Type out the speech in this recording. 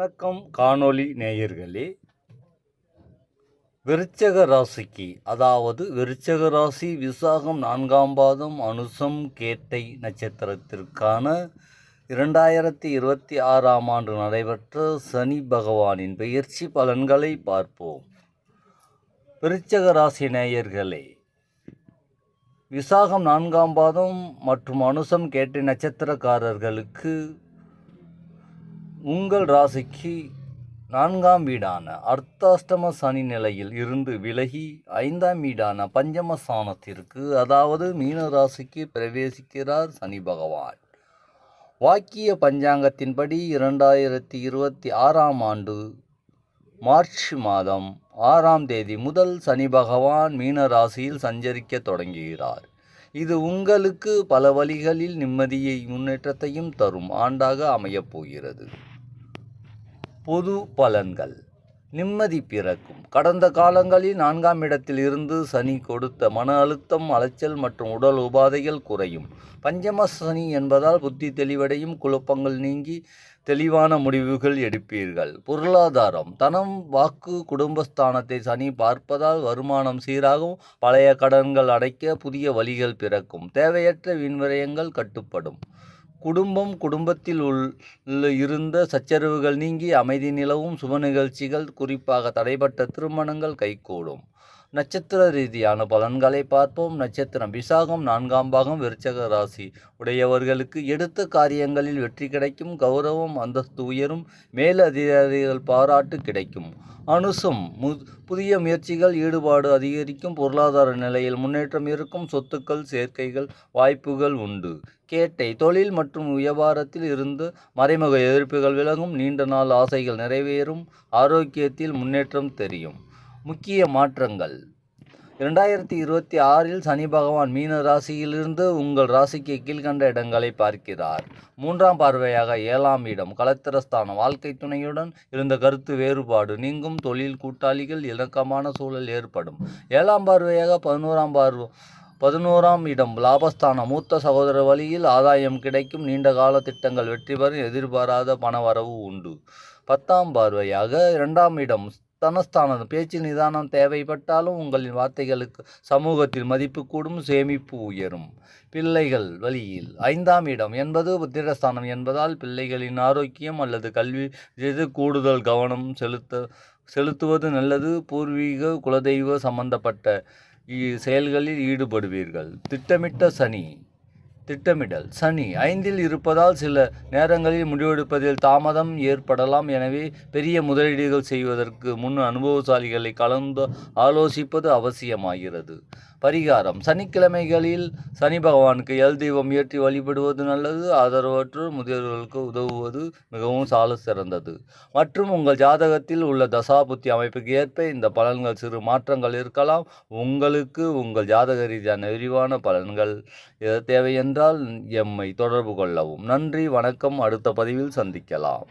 வணக்கம் காணொளி நேயர்களே. விருச்சிக ராசிக்கு, அதாவது விருச்சிக ராசி விசாகம் 4ஆம் பாதம் அனுசம் கேட்டை நட்சத்திரத்திற்கான 2026ஆம் ஆண்டு நடைபெற்ற சனி பகவானின் பெயர்ச்சி பலன்களை பார்ப்போம். விருச்சிக ராசி நேயர்களே, விசாகம் 4ஆம் பாதம் மற்றும் அனுசம் கேட்டை நட்சத்திரக்காரர்களுக்கு உங்கள் ராசிக்கு 4ஆம் வீடான அர்த்தாஷ்டம சனி நிலையில் இருந்து விலகி 5ஆம் வீடான பஞ்சமஸ்தானத்திற்கு, அதாவது மீன ராசிக்கு பிரவேசிக்கிறார் சனி பகவான். வாக்கிய பஞ்சாங்கத்தின்படி 2026ஆம் ஆண்டு மார்ச் மாதம் 6ஆம் தேதி முதல் சனி பகவான் மீன ராசியில் சஞ்சரிக்க தொடங்குகிறார். இது உங்களுக்கு பல வழிகளில் நிம்மதியை முன்னேற்றத்தையும் தரும் ஆண்டாக அமையப் போகிறது. பொது பலன்கள். நிம்மதி பிறக்கும். கடந்த காலங்களில் 4ஆம் இடத்தில் இருந்து சனி கொடுத்த மன அழுத்தம், அலைச்சல் மற்றும் உடல் உபாதைகள் குறையும். பஞ்சம சனி என்பதால் புத்தி தெளிவடையும், குழப்பங்கள் நீங்கி தெளிவான முடிவுகள் எடுப்பீர்கள். பொருளாதாரம். தனம், வாக்கு, குடும்பஸ்தானத்தை சனி பார்ப்பதால் வருமானம் சீராகும். பழைய கடன்கள் அடைக்க புதிய வழிகள் பிறக்கும். தேவையற்ற வீண்விரயங்கள் கட்டுப்படும். குடும்பம். குடும்பத்தில் இருந்த சச்சரவுகள் நீங்கி அமைதி நிலவும். சுப நிகழ்ச்சிகள், குறிப்பாக தடைப்பட்ட திருமணங்கள் கைகூடும். நட்சத்திர ரீதியான பலன்களை பார்ப்போம். நட்சத்திரம் விசாகம் 4ஆம் பாகம் விருச்சிக ராசி உடையவர்களுக்கு எடுத்த காரியங்களில் வெற்றி கிடைக்கும். கௌரவம், அந்தஸ்து உயரும். மேல் அதிகாரிகள் பாராட்டு கிடைக்கும். அனுசம் புதிய முயற்சிகள், ஈடுபாடு அதிகரிக்கும். பொருளாதார நிலையில் முன்னேற்றம் இருக்கும். சொத்துக்கள் சேர்க்கைகள் வாய்ப்புகள் உண்டு. கேட்டை தொழில் மற்றும் வியாபாரத்தில் இருந்து மறைமுக எதிர்ப்புகள் விலகும். நீண்ட நாள் ஆசைகள் நிறைவேறும். ஆரோக்கியத்தில் முன்னேற்றம் தெரியும். முக்கிய மாற்றங்கள். 2026இல் சனி பகவான் மீன ராசியிலிருந்து உங்கள் ராசிக்கு கீழ்கண்ட இடங்களை பார்க்கிறார். 3ஆம் பார்வையாக 7ஆம் இடம் கலத்திரஸ்தானம். வாழ்க்கை துணையுடன் இருந்த கருத்து வேறுபாடு நீங்கும். தொழில் கூட்டாளிகள் இணக்கமான சூழல் ஏற்படும். 7ஆம் பார்வையாக 11ஆம் இடம் லாபஸ்தானம். மூத்த சகோதர வழியில் ஆதாயம் கிடைக்கும். நீண்ட கால திட்டங்கள் வெற்றி பெறும். எதிர்பாராத பண வரவு உண்டு. 10ஆம் பார்வையாக 2ஆம் இடம் தனஸ்தானம். பேச்சு நிதானம் தேவைப்பட்டாலும் உங்களின் வார்த்தைகளுக்கு சமூகத்தில் மதிப்பு கூடும். சேமிப்பு உயரும். பிள்ளைகள் வழியில் 5ஆம் இடம் என்பது புத்திரஸ்தானம் என்பதால் பிள்ளைகளின் ஆரோக்கியம் அல்லது கல்வி கூடுதல் கவனம் செலுத்துவது நல்லது. பூர்வீக குலதெய்வ சம்பந்தப்பட்ட செயல்களில் ஈடுபடுவீர்கள். திட்டமிடல். சனி 5இல் இருப்பதால் சில நேரங்களில் முடிவெடுப்பதில் தாமதம் ஏற்படலாம். எனவே பெரிய முதலீடுகள் செய்வதற்கு முன் அனுபவசாலிகளை கலந்து ஆலோசிப்பது அவசியமாகிறது. பரிகாரம். சனிக்கிழமைகளில் சனி பகவானுக்கு எல் தீபம் ஏற்றி வழிபடுவது நல்லது. ஆதரவற்ற முதியோர்களுக்கு உதவுவது மிகவும் சால சிறந்தது. மற்றும் உங்கள் ஜாதகத்தில் உள்ள தசாபுத்தி அமைப்புக்கு ஏற்ப இந்த பலன்கள் சிறு மாற்றங்கள் இருக்கலாம். உங்களுக்கு உங்கள் ஜாதக ரீதியான விரிவான பலன்கள் தேவையென்றால் எம்மை தொடர்பு கொள்ளவும். நன்றி, வணக்கம். அடுத்த பதிவில் சந்திக்கலாம்.